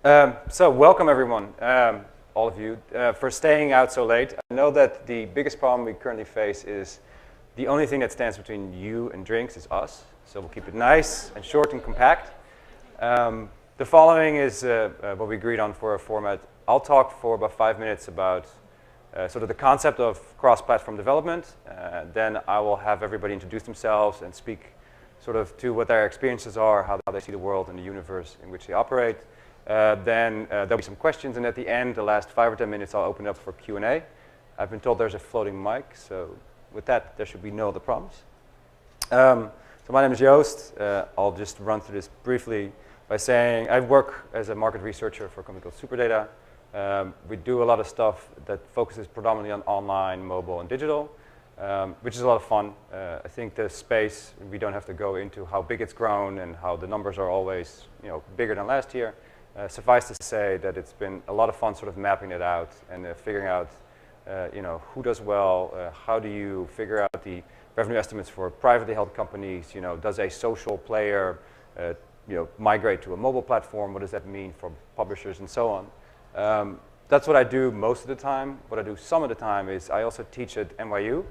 So welcome everyone, all of you, for staying out so late. I know that the biggest problem we currently face is the only thing that stands between you and drinks is us. So we'll keep it nice and short and compact. The following is what we agreed on for a format. I'll talk for about 5 minutes about sort of the concept of cross-platform development. Then I will have everybody introduce themselves and speak sort of to what their experiences are, how they see the world and the universe in which they operate. Then there'll be some questions, and at the end, the last 5 or 10 minutes, I'll open it up for Q&A. I've been told there's a floating mic, so with that, there should be no other problems. So my name is Joost. I'll just run through this briefly by saying I work as a market researcher for a company called Superdata. We do a lot of stuff that focuses predominantly on online, mobile, and digital, which is a lot of fun. I think the space, we don't have to go into how big it's grown and how the numbers are always bigger than last year. Suffice to say that it's been a lot of fun sort of mapping it out and figuring out who does well, how do you figure out the revenue estimates for privately held companies, does a social player migrate to a mobile platform, what does that mean for publishers and so on. That's what I do most of the time. What I do some of the time is I also teach at NYU,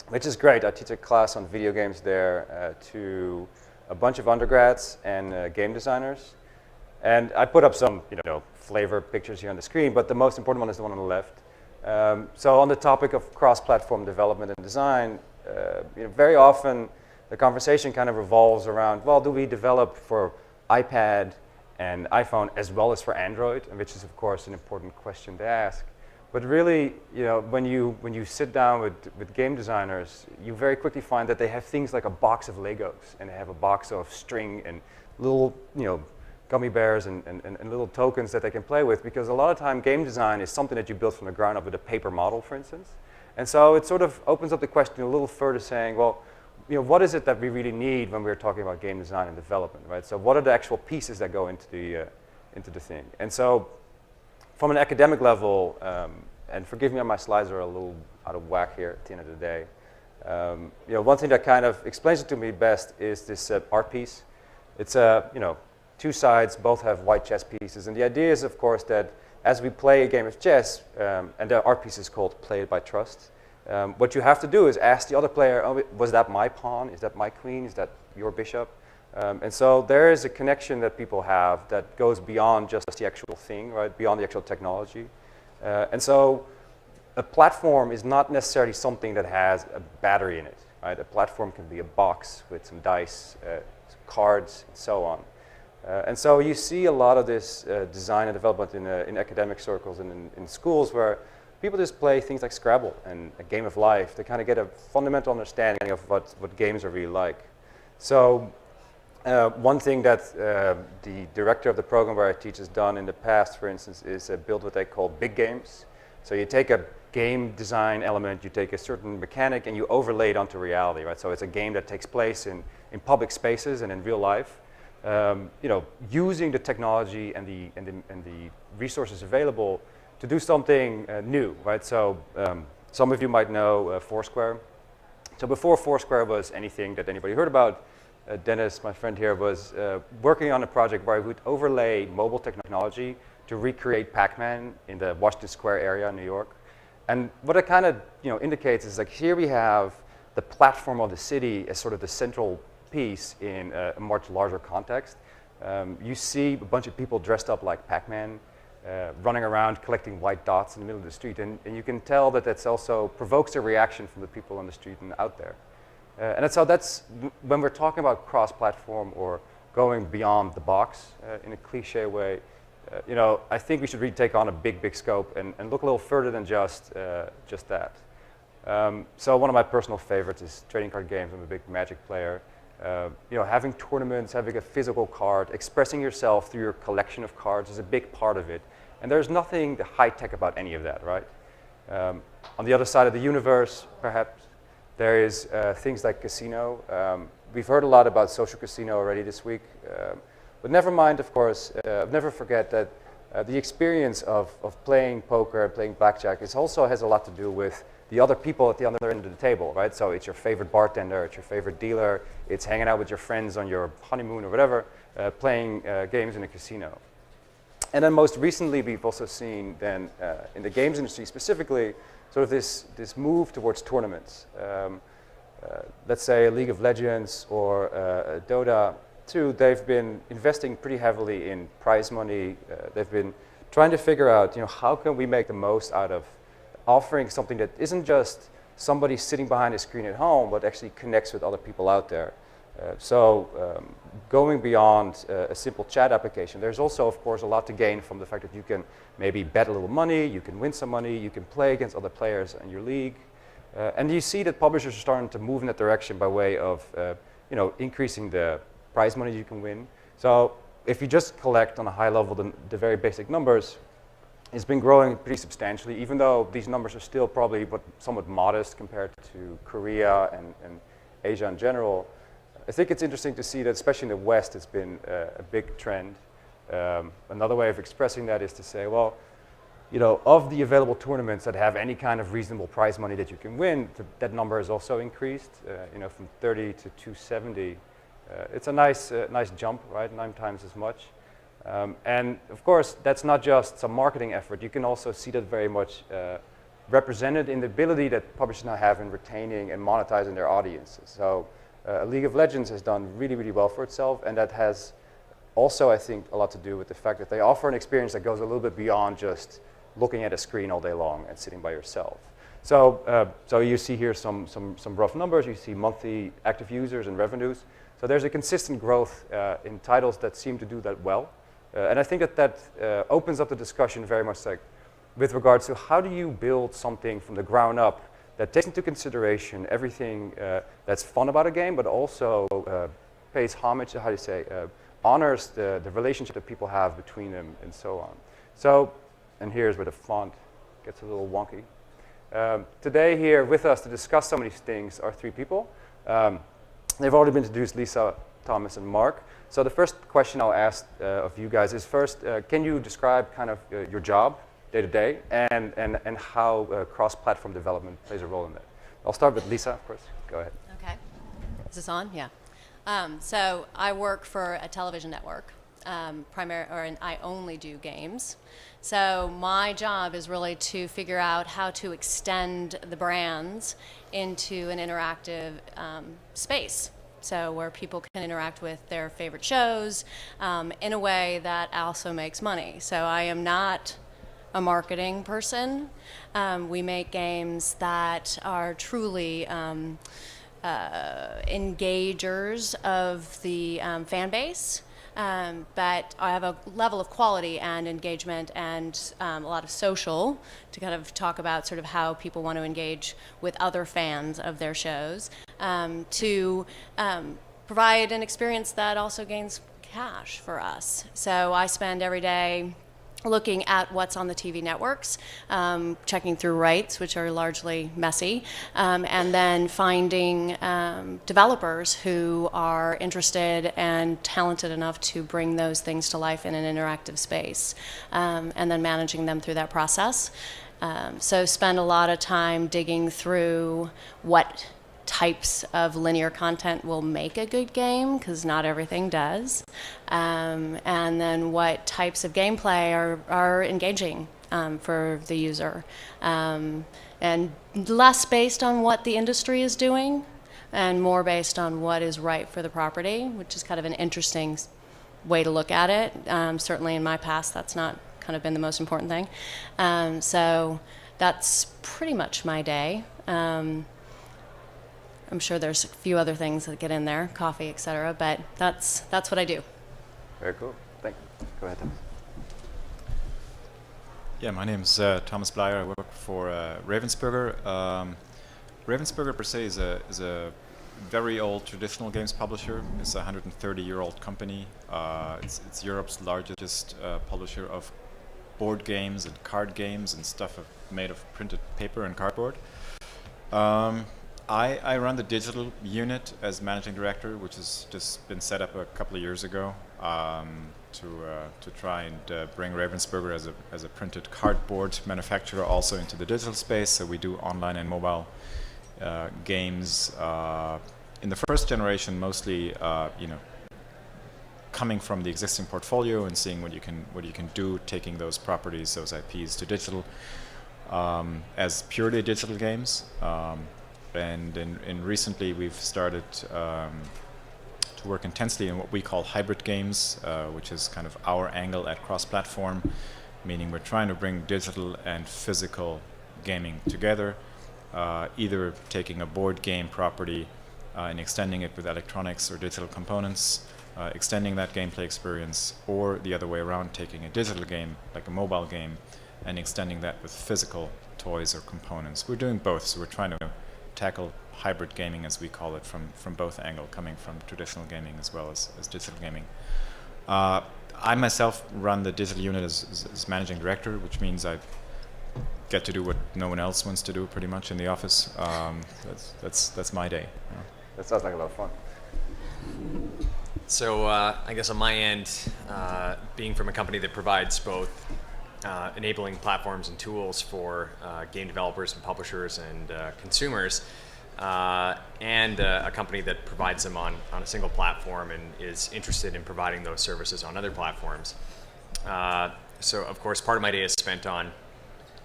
which is great. I teach a class on video games there to a bunch of undergrads and game designers. And I put up some flavor pictures here on the screen, but the most important one is the one on the left. So on the topic of cross-platform development and design, very often the conversation kind of revolves around, well, do we develop for iPad and iPhone as well as for Android, which is of course an important question to ask. But really, when you sit down with game designers, you very quickly find that they have things like a box of Legos, and they have a box of string and little gummy bears and little tokens that they can play with, because a lot of time game design is something that you build from the ground up with a paper model, for instance. And so it sort of opens up the question a little further, saying, well, what is it that we really need when we're talking about game design and development, right? So what are the actual pieces that go into the thing? And so from an academic level, and forgive me if my slides are a little out of whack here at the end of the day, one thing that kind of explains it to me best is this art piece. It's two sides, both have white chess pieces, and the idea is, of course, that as we play a game of chess, and the art piece is called Play It by Trust, what you have to do is ask the other player, oh, was that my pawn? Is that my queen? Is that your bishop? And so there is a connection that people have that goes beyond just the actual thing, right? Beyond the actual technology. And so a platform is not necessarily something that has a battery in it, right? A platform can be a box with some dice, some cards, and so on. And so you see a lot of this design and development in academic circles and in schools where people just play things like Scrabble and a game of life to kind of get a fundamental understanding of what games are really like. So one thing that the director of the program where I teach has done in the past, for instance, is build what they call big games. So you take a game design element, you take a certain mechanic, and you overlay it onto reality, right? So it's a game that takes place in public spaces and in real life. Using the technology and the resources available to do something new, right? So some of you might know Foursquare. So before Foursquare was anything that anybody heard about, Dennis, my friend here, was working on a project where he would overlay mobile technology to recreate Pac-Man in the Washington Square area in New York. And what it kind of indicates is like here we have the platform of the city as sort of the central piece in a much larger context. You see a bunch of people dressed up like Pac-Man, running around collecting white dots in the middle of the street, and you can tell that that's also provokes a reaction from the people on the street and out there. And that's when we're talking about cross-platform or going beyond the box in a cliche way. I think we should really take on a big scope and look a little further than just that. So one of my personal favorites is trading card games. I'm a big Magic player. Having tournaments, having a physical card, expressing yourself through your collection of cards is a big part of it. And there's nothing high-tech about any of that, right? On the other side of the universe, perhaps, there is things like casino. We've heard a lot about social casino already this week. But never mind, of course, never forget that the experience of playing poker, playing blackjack, also has a lot to do with the other people at the other end of the table, right? So it's your favorite bartender, it's your favorite dealer, it's hanging out with your friends on your honeymoon or whatever, playing games in a casino. And then most recently, we've also seen then in the games industry specifically, sort of this move towards tournaments. Let's say a League of Legends or Dota 2, they've been investing pretty heavily in prize money. They've been trying to figure out, how can we make the most out of offering something that isn't just somebody sitting behind a screen at home, but actually connects with other people out there. Going beyond a simple chat application, there's also, of course, a lot to gain from the fact that you can maybe bet a little money, you can win some money, you can play against other players in your league. And you see that publishers are starting to move in that direction by way of increasing the prize money you can win. So if you just collect on a high level the very basic numbers, it's been growing pretty substantially, even though these numbers are still probably somewhat modest compared to Korea and Asia in general. I think it's interesting to see that, especially in the West, it's been a big trend. Another way of expressing that is to say, well, of the available tournaments that have any kind of reasonable prize money that you can win, that number has also increased, from 30 to 270. It's a nice jump, right? 9 times as much. And of course, that's not just some marketing effort. You can also see that very much represented in the ability that publishers now have in retaining and monetizing their audiences. So League of Legends has done really, really well for itself, and that has also, I think, a lot to do with the fact that they offer an experience that goes a little bit beyond just looking at a screen all day long and sitting by yourself. So you see here some rough numbers. You see monthly active users and revenues. So there's a consistent growth in titles that seem to do that well. And I think that opens up the discussion very much with regards to how do you build something from the ground up that takes into consideration everything that's fun about a game, but also pays homage to, honors the relationship that people have between them and so on. So, and here's where the font gets a little wonky. Today here with us to discuss some of these things are 3 people. They've already been introduced, Lisa, Thomas, and Mark. So the first question I'll ask of you guys is first, can you describe kind of your job day to day and how cross-platform development plays a role in that? I'll start with Lisa, of course. Go ahead. Okay. Is this on? Yeah. So I work for a television network, and I only do games. So my job is really to figure out how to extend the brands into an interactive space. So where people can interact with their favorite shows in a way that also makes money. So I am not a marketing person. We make games that are truly engagers of the fan base, but I have a level of quality and engagement and a lot of social to kind of talk about sort of how people want to engage with other fans of their shows, to provide an experience that also gains cash for us. So I spend every day looking at what's on the TV networks, checking through rights, which are largely messy, and then finding developers who are interested and talented enough to bring those things to life in an interactive space, and then managing them through that process. So spend a lot of time digging through what types of linear content will make a good game, because not everything does, and then what types of gameplay are engaging for the user, and less based on what the industry is doing and more based on what is right for the property, which is kind of an interesting way to look at it. Certainly in my past, that's not kind of been the most important thing. So that's pretty much my day. I'm sure there's a few other things that get in there, coffee, et cetera, but that's what I do. Very cool. Thank you. Go ahead, Thomas. Yeah, my name's Thomas BLEYER. I work for Ravensburger. Ravensburger per se is a very old traditional games publisher. It's a 130-year-old company. It's Europe's largest publisher of board games and card games and stuff made of printed paper and cardboard. I run the digital unit as managing director, which has just been set up a couple of years ago to try and bring Ravensburger as a printed cardboard manufacturer also into the digital space. So we do online and mobile games. In the first generation, mostly coming from the existing portfolio and seeing what you can do, taking those properties, those IPs to digital as purely digital games. And in recently we've started to work intensely in what we call hybrid games, which is kind of our angle at cross-platform, meaning we're trying to bring digital and physical gaming together, either taking a board game property and extending it with electronics or digital components, extending that gameplay experience, or the other way around, taking a digital game, like a mobile game, and extending that with physical toys or components. We're doing both, so we're trying to tackle hybrid gaming, as we call it, from both angles, coming from traditional gaming as well as digital gaming. I myself run the digital unit as managing director, which means I get to do what no one else wants to do pretty much in the office. That's my day. Yeah. That sounds like a lot of fun. So I guess on my end, being from a company that provides both enabling platforms and tools for game developers and publishers and consumers, and a company that provides them on a single platform and is interested in providing those services on other platforms. So of course part of my day is spent on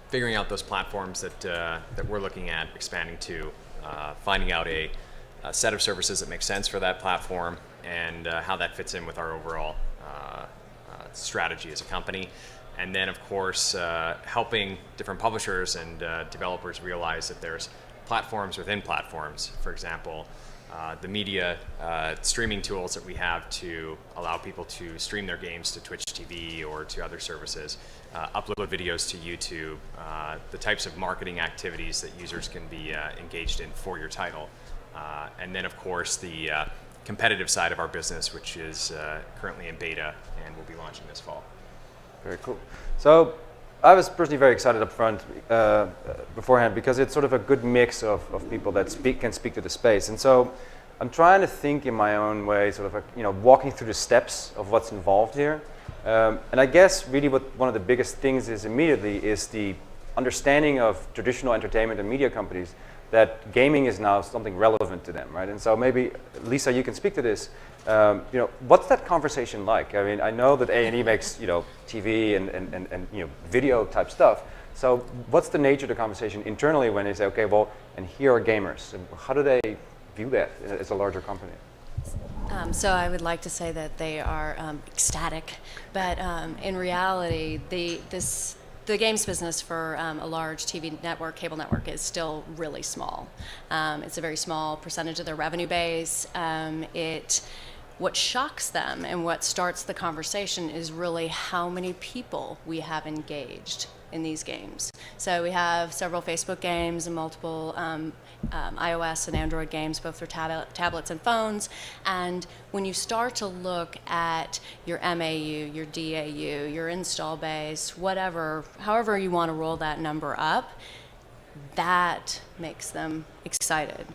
figuring out those platforms that we're looking at expanding to, finding out a set of services that make sense for that platform, and how that fits in with our overall strategy as a company. And then, of course, helping different publishers and developers realize that there's platforms within platforms. For example, the media streaming tools that we have to allow people to stream their games to Twitch TV or to other services, upload videos to YouTube, the types of marketing activities that users can be engaged in for your title. And then, of course, the competitive side of our business, which is currently in beta and will be launching this fall. Very cool. So I was personally very excited up front beforehand, because it's sort of a good mix of people that can speak to the space. And so I'm trying to think in my own way, sort of walking through the steps of what's involved here. And I guess really what one of the biggest things is immediately is the understanding of traditional entertainment and media companies that gaming is now something relevant to them, right? And so maybe, Lisa, you can speak to this. What's that conversation like? I mean, I know that A&E makes TV and video type stuff. So what's the nature of the conversation internally when they say, okay, well, and here are gamers? How do they view that as a larger company? So I would like to say that they are ecstatic, but in reality, the games business for a large TV network, cable network, is still really small. It's a very small percentage of their revenue base. What shocks them and what starts the conversation is really how many people we have engaged in these games. So we have several Facebook games and multiple iOS and Android games, both for tablets and phones. And when you start to look at your MAU, your DAU, your install base, however you want to roll that number up, that makes them excited.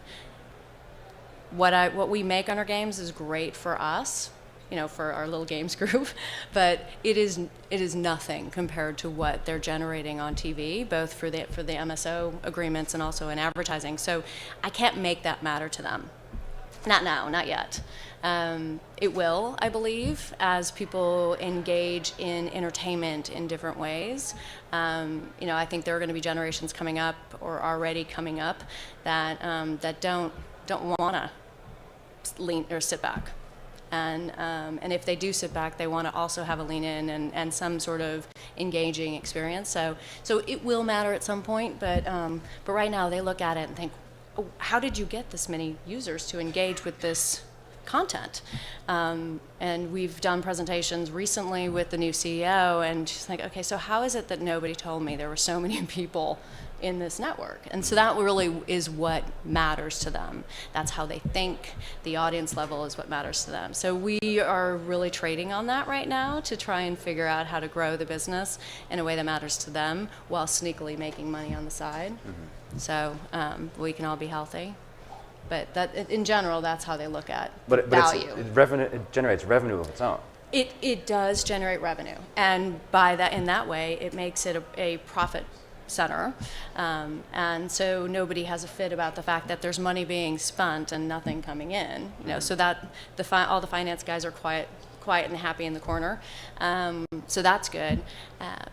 What we make on our games is great for us, for our little games group, but it is nothing compared to what they're generating on TV, both for the MSO agreements and also in advertising. So I can't make that matter to them. Not now, not yet. It will, I believe, as people engage in entertainment in different ways. I think there are going to be generations coming up, or already coming up, that don't want to lean or sit back. And if they do sit back, they want to also have a lean in and some sort of engaging experience. So it will matter at some point, but right now they look at it and think, oh, how did you get this many users to engage with this content? And we've done presentations recently with the new CEO, and she's like, okay, so how is it that nobody told me there were so many people in this network? And so that really is what matters to them. That's how they think. The audience level is what matters to them. So we are really trading on that right now to try and figure out how to grow the business in a way that matters to them while sneakily making money on the side. Mm-hmm. So we can all be healthy. But that, in general, that's how they look at value. It generates revenue of its own. It does generate revenue, and in that way, it makes it a profit center, and so nobody has a fit about the fact that there's money being spent and nothing coming in. So that all the finance guys are quiet and happy in the corner. So that's good.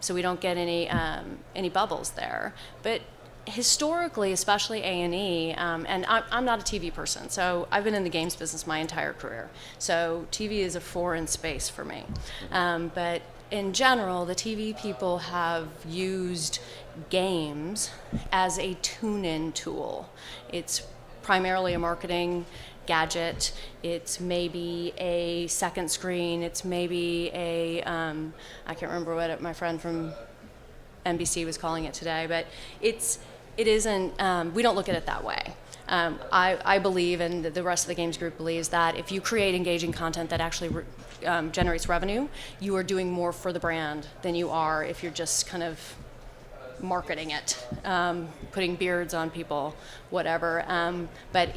So we don't get any bubbles there. But historically, especially A&E, and I'm not a TV person, so I've been in the games business my entire career. So TV is a foreign space for me. But in general, the TV people have used games as a tune-in tool. It's primarily a marketing gadget. It's maybe a second screen. It's maybe a, I can't remember what my friend from NBC was calling it today, but it isn't, we don't look at it that way. I believe, and the rest of the games group believes, that if you create engaging content that actually generates revenue, you are doing more for the brand than you are if you're just kind of marketing it, putting beards on people, whatever. But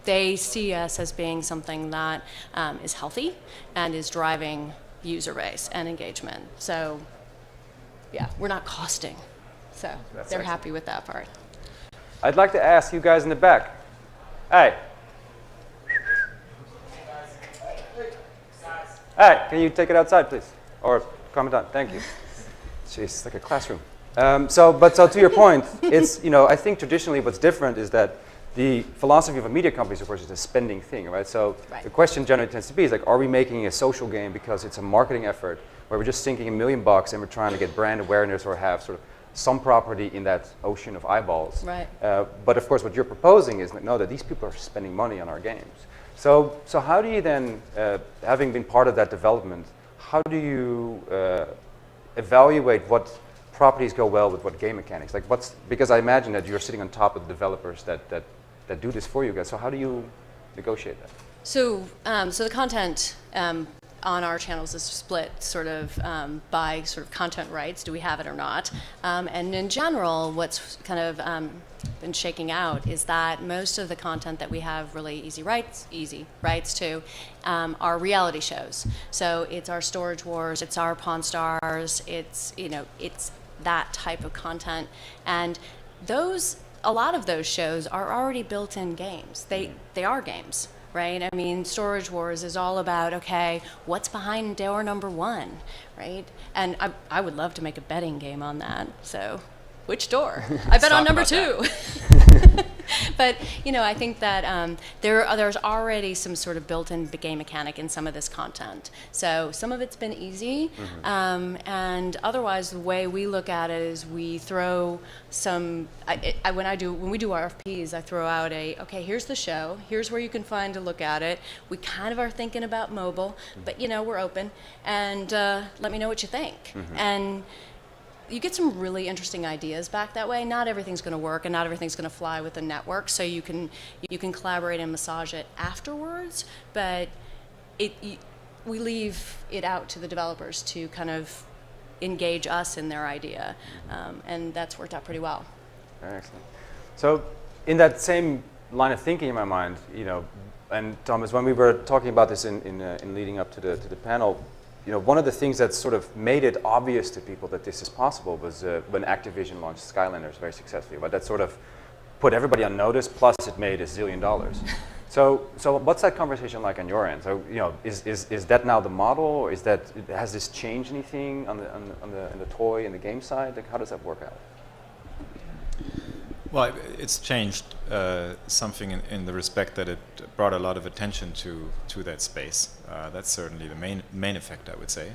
they see us as being something that is healthy and is driving user base and engagement. So, yeah, we're not costing. So they're happy with that part. I'd like to ask you guys in the back. Hey. Hey, can you take it outside, please? Or calm it down. Thank you. Jeez, it's like a classroom. So to your point, it's, I think traditionally what's different is that the philosophy of a media company, of course, is a spending thing, right? So the question generally tends to be is like, are we making a social game because it's a marketing effort where we're just sinking $1 million and we're trying to get brand awareness or have sort of some property in that ocean of eyeballs. Right. But of course, what you're proposing is, no, that these people are spending money on our games. So how do you then, having been part of that development, how do you evaluate what properties go well with what game mechanics? Like because I imagine that you're sitting on top of the developers that do this for you guys. So how do you negotiate that? So the content on our channels is split sort of by sort of content rights. Do we have it or not? And in general, what's kind of been shaking out is that most of the content that we have really easy rights to are reality shows. So it's our Storage Wars, it's our Pawn Stars, it's that type of content, and a lot of those shows are already built-in games. They are games. Right? I mean, Storage Wars is all about, okay, what's behind door number 1, right? And I would love to make a betting game on that. So, which door? I bet on number 2. But, I think that there's already some sort of built-in game mechanic in some of this content. So some of it's been easy, and otherwise the way we look at it is we throw some, when we do RFPs, I throw out okay, here's the show, here's where you can find to look at it. We kind of are thinking about mobile, but we're open, and let me know what you think. And you get some really interesting ideas back that way. Not everything's going to work, and not everything's going to fly with a network. So you can collaborate and massage it afterwards. But we leave it out to the developers to kind of engage us in their idea, and that's worked out pretty well. Very excellent. So in that same line of thinking in my mind, and Thomas, when we were talking about this in leading up to the panel. One of the things that sort of made it obvious to people that this is possible was when Activision launched Skylanders very successfully. But that sort of put everybody on notice, plus it made $1 zillion. So what's that conversation like on your end? So is that now the model, or has this changed anything on the toy and the game side? Like, how does that work out? Well, it's changed something in the respect that it brought a lot of attention to that space. That's certainly the main effect, I would say.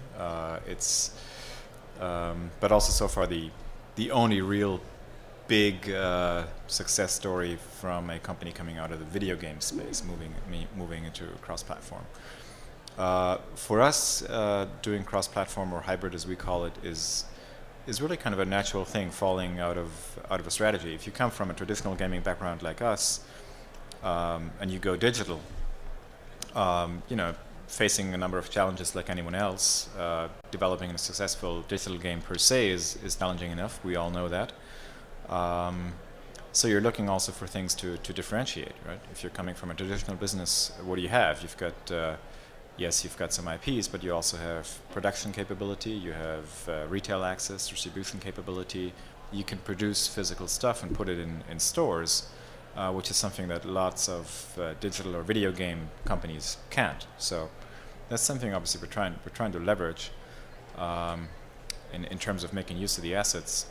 But also so far the only real big success story from a company coming out of the video game space, moving into cross-platform. For us, doing cross-platform, or hybrid as we call it, is really kind of a natural thing falling out of a strategy. If you come from a traditional gaming background like us, and you go digital, facing a number of challenges like anyone else, developing a successful digital game per se is challenging enough. We all know that. So you're looking also for things to differentiate, right? If you're coming from a traditional business, what do you have? You've got yes, you've got some IPs, but you also have production capability, you have retail access, distribution capability. You can produce physical stuff and put it in stores, which is something that lots of digital or video game companies can't. So that's something obviously we're trying to leverage in terms of making use of the assets.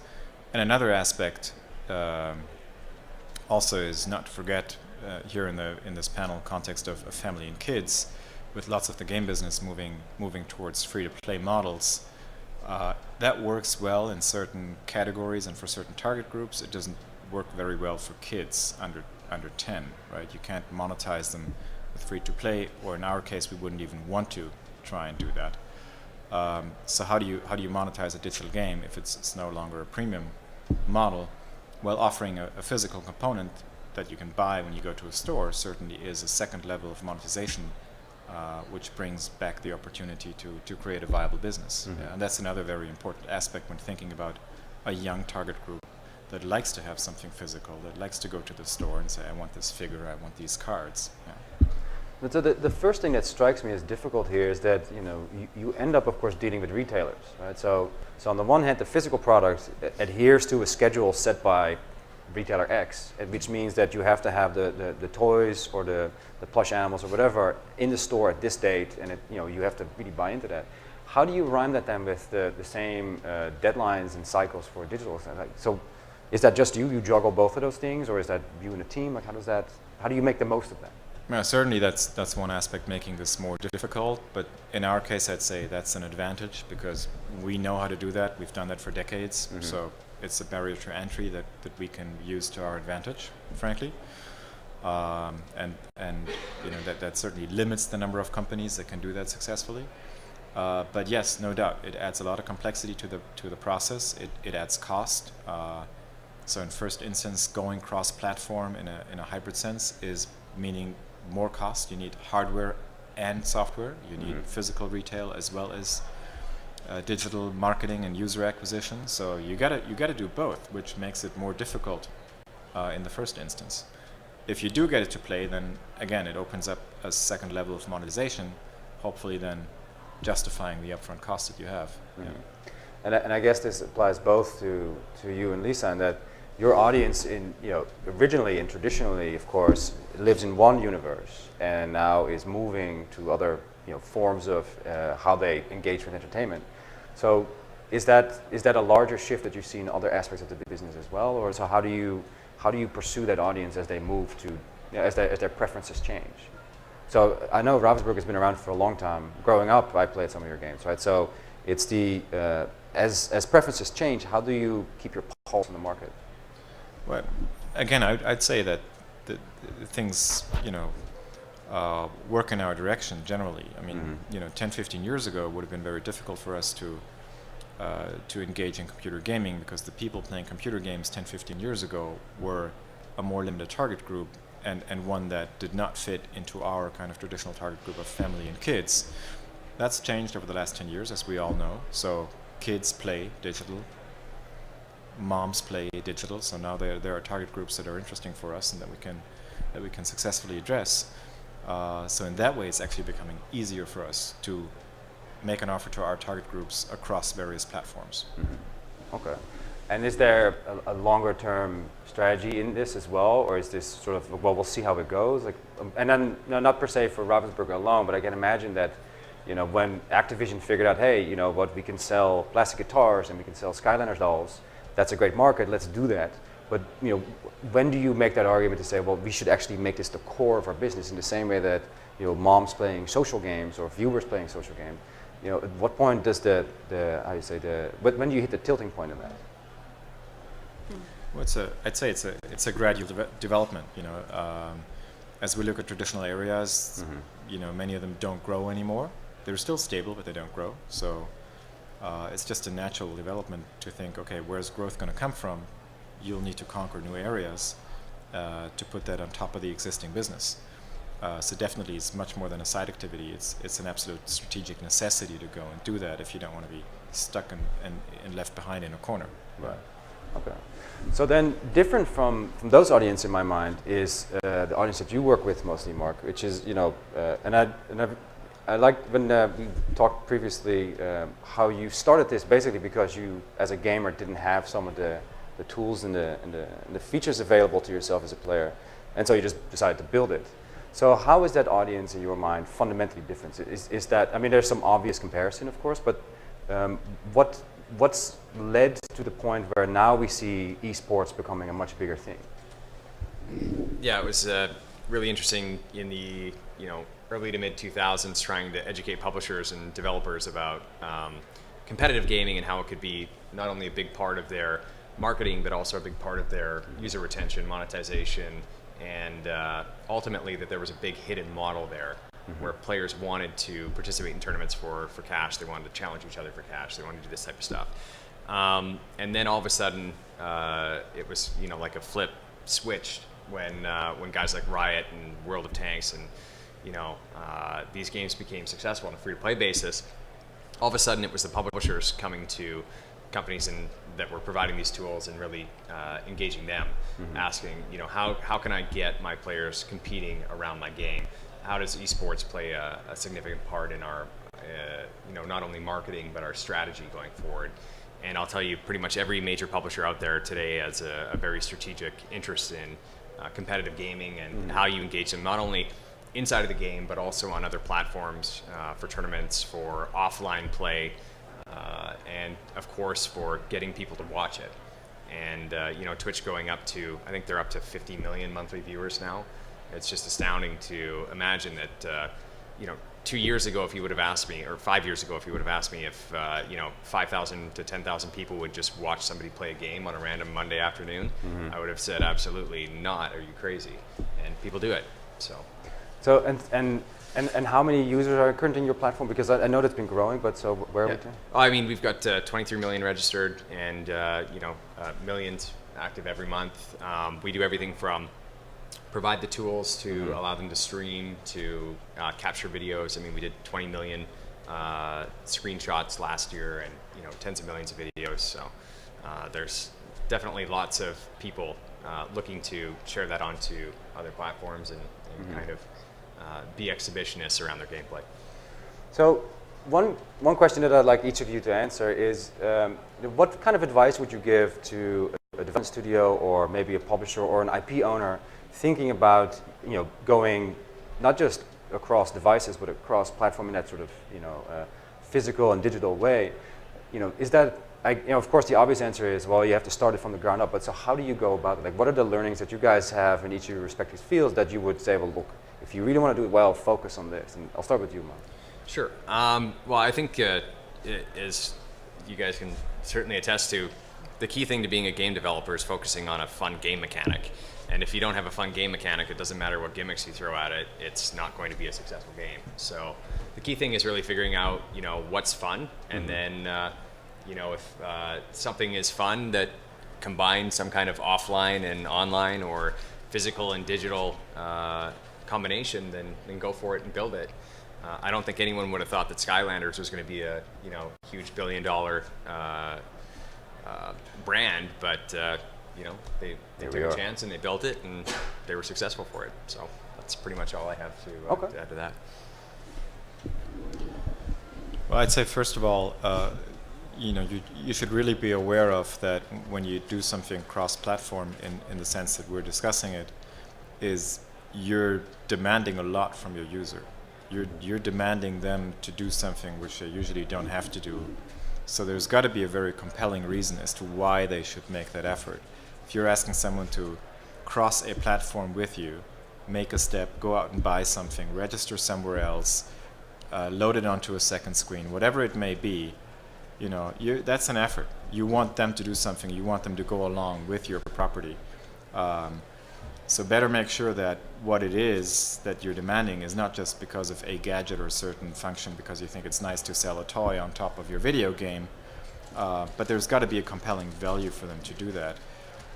And another aspect also is not to forget here in this panel context of family and kids, with lots of the game business moving towards free-to-play models. That works well in certain categories and for certain target groups. It doesn't work very well for kids under 10, right? You can't monetize them with free-to-play, or in our case, we wouldn't even want to try and do that. So how do you monetize a digital game if it's no longer a premium model? Well, offering a physical component that you can buy when you go to a store certainly is a second level of monetization, which brings back the opportunity to create a viable business. Mm-hmm. And that's another very important aspect when thinking about a young target group that likes to have something physical, that likes to go to the store and say, I want this figure, I want these cards. Yeah. But so the first thing that strikes me as difficult here is that you end up, of course, dealing with retailers, right? So on the one hand, the physical product adheres to a schedule set by retailer X, which means that you have to have the toys or the plush animals or whatever in the store at this date, and you have to really buy into that. How do you rhyme that then with the same deadlines and cycles for digital? So is that just you juggle both of those things, or is that you and a team? Like how do you make the most of that? Yeah, certainly that's one aspect making this more difficult, but in our case I'd say that's an advantage because we know how to do that. We've done that for decades, Mm-hmm. so it's a barrier to entry that we can use to our advantage, frankly. And that certainly limits the number of companies that can do that successfully. But yes, no doubt, it adds a lot of complexity to the process. It adds cost. So in first instance, going cross-platform in a hybrid sense is meaning more cost. You need hardware and software. You need physical retail as well as digital marketing and user acquisition. So you gotta do both, which makes it more difficult in the first instance. If you do get it to play, then again it opens up a second level of monetization, hopefully then justifying the upfront cost that you have. Mm-hmm. Yeah. And I guess this applies both to you and Lisa, in that your audience originally and traditionally, of course, lives in one universe and now is moving to other forms of how they engage with entertainment. So is that a larger shift that you see in other aspects of the business as well, or so how do you pursue that audience as they move to as their preferences change? So I know Ravensburg has been around for a long time. Growing up, I played some of your games, right? So it's as preferences change, how do you keep your pulse on the market? Well, again, I'd say that the things work in our direction generally. I mean, 10, 15 years ago it would have been very difficult for us to engage in computer gaming because the people playing computer games 10, 15 years ago were a more limited target group and one that did not fit into our kind of traditional target group of family and kids. That's changed over the last 10 years, as we all know. So kids play digital, moms play digital, so now there are target groups that are interesting for us and that we can successfully address. So in that way, it's actually becoming easier for us to make an offer to our target groups across various platforms. Mm-hmm. Okay. And is there a longer term strategy in this as well, or is this sort of, well, we'll see how it goes? And then not per se for Ravensburg alone, but I can imagine that when Activision figured out, hey, we can sell plastic guitars and we can sell Skylanders dolls, that's a great market, let's do that. But when do you make that argument to say, well, we should actually make this the core of our business in the same way that moms playing social games or viewers playing social games? At what point does when do you hit the tilting point in that? Well, I'd say it's a gradual development. As we look at traditional areas, many of them don't grow anymore. They're still stable, but they don't grow. So it's just a natural development to think, okay, where's growth going to come from? You'll need to conquer new areas to put that on top of the existing business. So definitely it's much more than a side activity. It's an absolute strategic necessity to go and do that if you don't want to be stuck and left behind in a corner. Right. Okay. So then different from those audience in my mind is the audience that you work with mostly, Mark, which is, I liked when we talked previously how you started this basically because you, as a gamer, didn't have some of the tools and the features available to yourself as a player, and so you just decided to build it. So how is that audience in your mind fundamentally different? Is that, I mean, there's some obvious comparison, of course, but what's led to the point where now we see esports becoming a much bigger thing? Yeah, it was really interesting in the early to mid 2000s, trying to educate publishers and developers about competitive gaming and how it could be not only a big part of their marketing, but also a big part of their user retention, monetization, and ultimately that there was a big hidden model there where players wanted to participate in tournaments for cash. They wanted to challenge each other for cash. They wanted to do this type of stuff. And then all of a sudden, it was like a flip switched when guys like Riot and World of Tanks and these games became successful on a free-to-play basis. All of a sudden, it was the publishers coming to companies that were providing these tools and really engaging them, asking, how can I get my players competing around my game? How does esports play a significant part in our, not only marketing but our strategy going forward? And I'll tell you, pretty much every major publisher out there today has a very strategic interest in competitive gaming and how you engage them, not only inside of the game, but also on other platforms for tournaments, for offline play, and of course for getting people to watch it. And Twitch going up to, I think they're up to 50 million monthly viewers now. It's just astounding to imagine that 2 years ago, if you would have asked me, or 5 years ago, if you would have asked me if 5,000 to 10,000 people would just watch somebody play a game on a random Monday afternoon, I would have said absolutely not. Are you crazy? And people do it. So and how many users are currently in your platform? Because I know that's been growing, but so where are we? I mean, we've got 23 million registered and millions active every month. We do everything from provide the tools to allow them to stream, to capture videos. I mean, we did 20 million screenshots last year, and tens of millions of videos. So there's definitely lots of people looking to share that onto other platforms and kind of be exhibitionists around their gameplay. So one question that I'd like each of you to answer is, what kind of advice would you give to a development studio or maybe a publisher or an IP owner thinking about going not just across devices but across platform in that sort of physical and digital way? Is that of course the obvious answer is, well, you have to start it from the ground up, but so how do you go about it? Like, what are the learnings that you guys have in each of your respective fields that you would say, well, look, if you really want to do it well, focus on this? And I'll start with you, Mark. Sure. Well, I think as you guys can certainly attest to, the key thing to being a game developer is focusing on a fun game mechanic. And if you don't have a fun game mechanic, it doesn't matter what gimmicks you throw at it, it's not going to be a successful game. So the key thing is really figuring out, what's fun, and then, if something is fun that combines some kind of offline and online or physical and digital combination, then go for it and build it. I don't think anyone would have thought that Skylanders was going to be a huge billion-dollar brand, but they took a chance and they built it and they were successful for it. So that's pretty much all I have to add to that. Well, I'd say first of all, you should really be aware of that when you do something cross-platform in the sense that we're discussing it, is you're demanding a lot from your user. You're demanding them to do something which they usually don't have to do. So there's got to be a very compelling reason as to why they should make that effort. If you're asking someone to cross a platform with you, make a step, go out and buy something, register somewhere else, load it onto a second screen, whatever it may be, that's an effort. You want them to do something. You want them to go along with your property. So better make sure that what it is that you're demanding is not just because of a gadget or a certain function because you think it's nice to sell a toy on top of your video game, but there's got to be a compelling value for them to do that.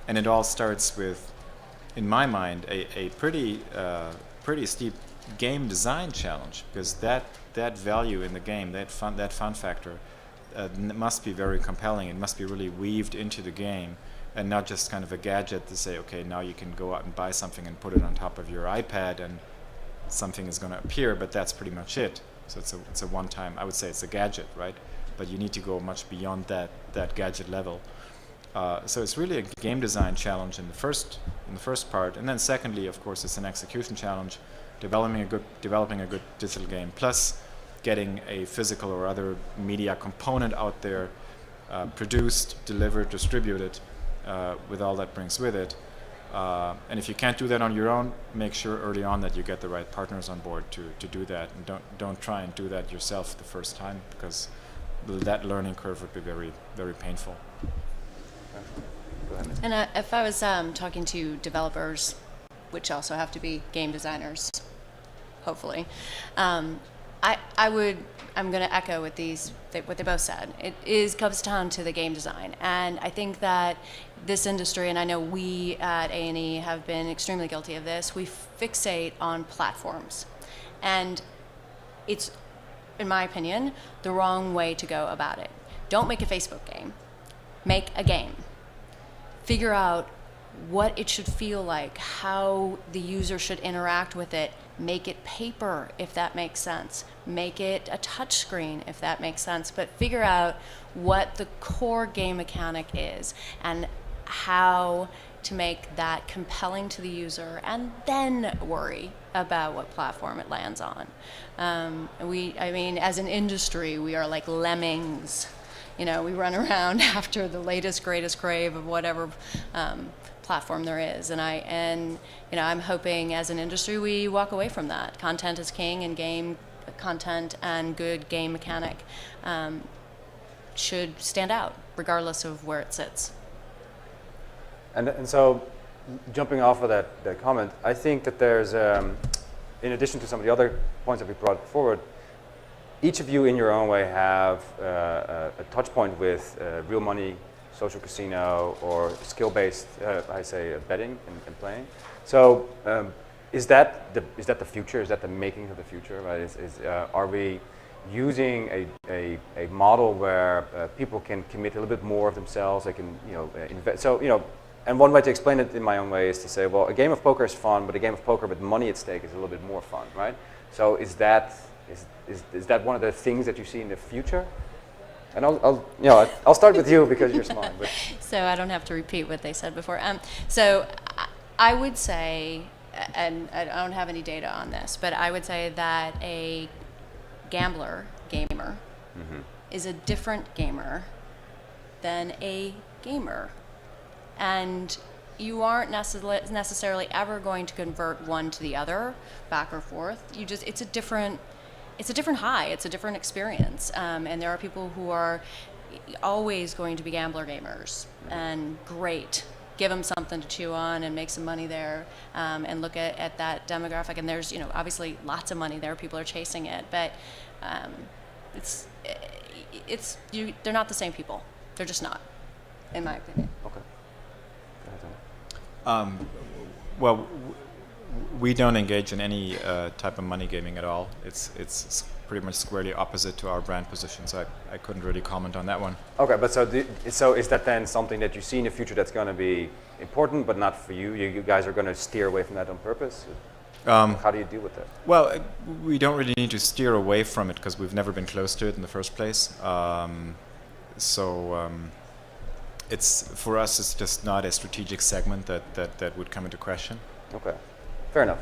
And it all starts with, in my mind, a pretty steep game design challenge, because that value in the game, that fun factor, must be very compelling. It must be really weaved into the game, and not just kind of a gadget to say, okay, now you can go out and buy something and put it on top of your iPad and something is going to appear, but that's pretty much it. So it's a one-time, I would say it's a gadget, right? But you need to go much beyond that gadget level. So it's really a game design challenge in the first part, and then secondly, of course, it's an execution challenge. developing a good digital game, plus getting a physical or other media component out there, produced, delivered, distributed, with all that brings with it. And if you can't do that on your own, make sure early on that you get the right partners on board to do that, and don't try and do that yourself the first time, because that learning curve would be very, very painful. And if I was talking to developers, which also have to be game designers, hopefully, I'm going to echo what they both said. Comes down to the game design, and I think that this industry, and I know we at A&E have been extremely guilty of this, we fixate on platforms, and it's, in my opinion, the wrong way to go about it. Don't make a Facebook game. Make a game. Figure out what it should feel like, how the user should interact with it. Make it paper, if that makes sense. Make it a touch screen, if that makes sense. But figure out what the core game mechanic is and how to make that compelling to the user, and then worry about what platform it lands on. As an industry, we are like lemmings. We run around after the latest, greatest crave of whatever platform there is, and I'm hoping as an industry we walk away from that. Content is king, and game content and good game mechanic should stand out regardless of where it sits. And so, jumping off of that comment, I think that there's, in addition to some of the other points that we brought forward, each of you in your own way have a touch point with real money, social casino, or skill-based, betting and playing. So is that the future? Is that the making of the future? Right? Are we using a model where people can commit a little bit more of themselves? They can invest. So and one way to explain it in my own way is to say, well, a game of poker is fun, but a game of poker with money at stake is a little bit more fun, right? So is that one of the things that you see in the future? And I'll start with you because you're smiling. But. So I don't have to repeat what they said before. So I would say, and I don't have any data on this, but I would say that a gamer is a different gamer than a gamer. And you aren't necessarily ever going to convert one to the other, back or forth. It's a different high, it's a different experience. And there are people who are always going to be gambler gamers, and great. Give them something to chew on and make some money there, and look at that demographic. And there's, obviously lots of money there, people are chasing it, but they're not the same people. They're just not, in my opinion. Okay. Well, we don't engage in any type of money gaming at all. It's pretty much squarely opposite to our brand position, so I couldn't really comment on that one. Okay, but so is that then something that you see in the future that's going to be important, but not for you? You guys are going to steer away from that on purpose? How do you deal with that? Well, we don't really need to steer away from it because we've never been close to it in the first place. It's for us, it's just not a strategic segment that would come into question. Okay, fair enough.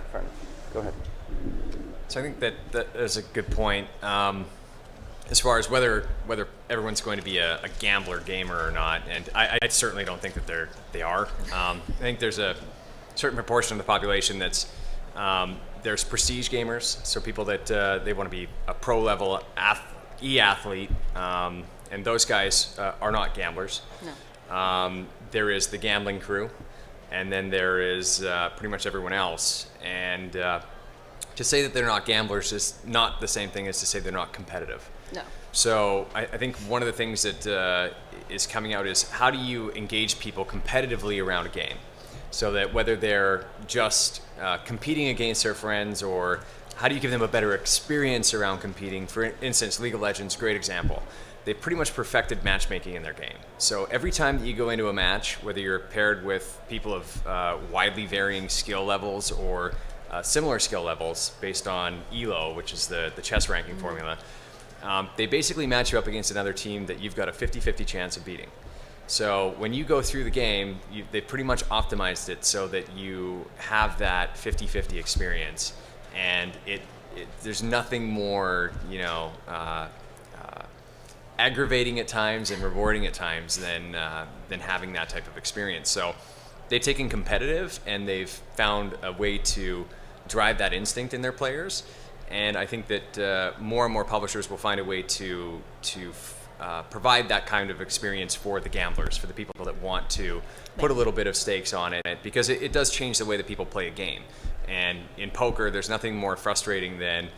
Go ahead. So I think that is a good point. As far as whether everyone's going to be a gambler gamer or not, and I certainly don't think that they are. I think there's a certain proportion of the population that's there's prestige gamers, so people that they want to be a pro level e-athlete, and those guys are not gamblers. No. There is the gambling crew, and then there is pretty much everyone else. And to say that they're not gamblers is not the same thing as to say they're not competitive. No. So I think one of the things that is coming out is how do you engage people competitively around a game, so that whether they're just competing against their friends, or how do you give them a better experience around competing. For instance, League of Legends, great example. They pretty much perfected matchmaking in their game. So every time that you go into a match, whether you're paired with people of widely varying skill levels or similar skill levels based on ELO, which is the chess ranking formula, they basically match you up against another team that you've got a 50-50 chance of beating. So when you go through the game, they pretty much optimized it so that you have that 50-50 experience. and there's nothing more, aggravating at times and rewarding at times than having that type of experience. So they've taken competitive and they've found a way to drive that instinct in their players. And I think that more and more publishers will find a way to provide that kind of experience for the gamblers, for the people that want to put a little bit of stakes on it, because it does change the way that people play a game. And in poker, there's nothing more frustrating than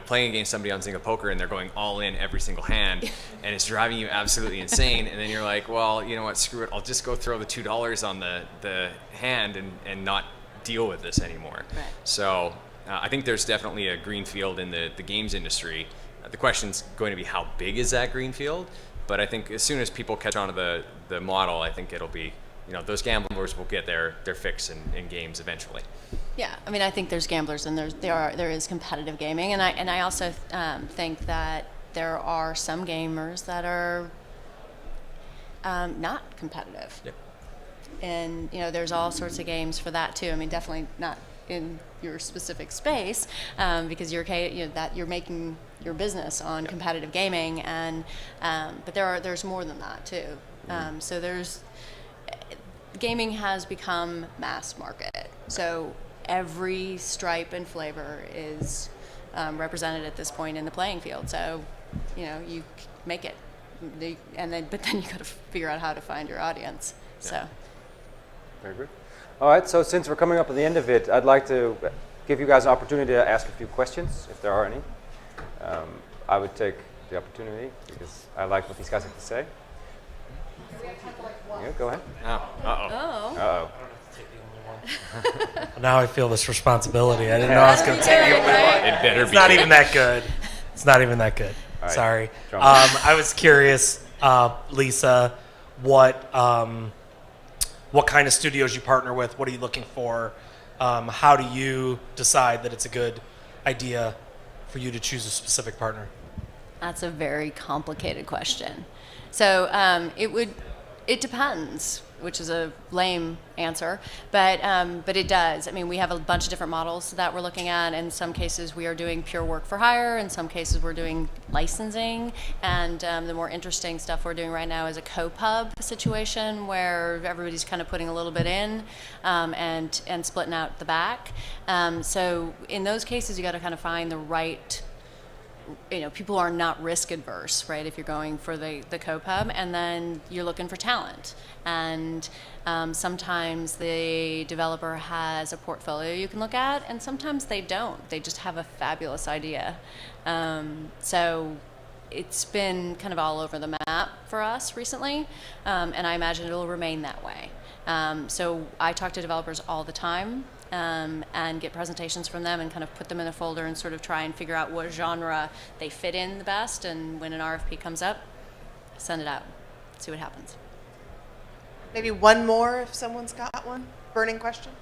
playing against somebody on Zynga Poker and they're going all in every single hand, and it's driving you absolutely insane. And then you're like, well, you know what, screw it, I'll just go throw the $2 on the hand and not deal with this anymore. Right. So I think there's definitely a green field in the games industry. The question's going to be how big is that green field? But I think as soon as people catch on to the model, I think it'll be, those gamblers will get their fix in games eventually. Yeah, I mean, I think there's gamblers and there is competitive gaming, and I also think that there are some gamers that are not competitive. Yep. And there's all sorts of games for that too. I mean, definitely not in your specific space, because you're making your business on competitive gaming, and but there's more than that too. So gaming has become mass market. So every stripe and flavor is represented at this point in the playing field. So you make it, but then you got to figure out how to find your audience. Yeah. So. Very good. All right, so since we're coming up at the end of it, I'd like to give you guys an opportunity to ask a few questions, if there are any. I would take the opportunity because I like what these guys have to say. Yeah, go ahead. Uh-oh. Now I feel this responsibility. I didn't know I was going to take the only one. It better be. It's not even that good. It's not even that good. Right. Sorry. I was curious, Lisa, what kind of studios you partner with? What are you looking for? How do you decide that it's a good idea for you to choose a specific partner? That's a very complicated question. So it depends, which is a lame answer, but it does. I mean, we have a bunch of different models that we're looking at. In some cases, we are doing pure work for hire. In some cases, we're doing licensing. And the more interesting stuff we're doing right now is a co-pub situation where everybody's kind of putting a little bit in and splitting out the back. So in those cases, you got to kind of find the right. People are not risk adverse, right? If you're going for the co-pub, and then you're looking for talent. And sometimes the developer has a portfolio you can look at, and sometimes they don't. They just have a fabulous idea. So it's been kind of all over the map for us recently, and I imagine it'll remain that way. So I talk to developers all the time. And get presentations from them and kind of put them in a folder and sort of try and figure out what genre they fit in the best, and when an RFP comes up, send it out, see what happens. Maybe one more if someone's got one. Burning question?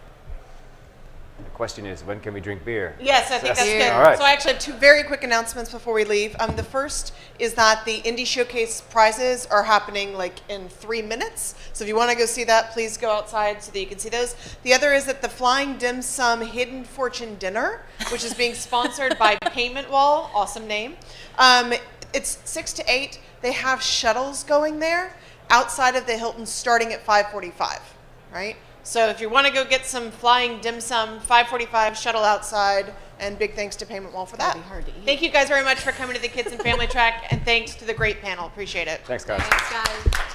The question is, when can we drink beer? Yes, I think that's good. All right. So I actually have two very quick announcements before we leave. The first is that the Indie Showcase prizes are happening in 3 minutes. So if you want to go see that, please go outside so that you can see those. The other is that the Flying Dim Sum Hidden Fortune Dinner, which is being sponsored by Payment Wall, awesome name. It's 6 to 8. They have shuttles going there outside of the Hilton starting at 5:45, right? So if you want to go get some flying dim sum, 5:45 shuttle outside, and big thanks to Payment Wall for that. That'd be hard to eat. Thank you guys very much for coming to the Kids and Family Track, and thanks to the great panel. Appreciate it. Thanks, guys. Thanks, guys.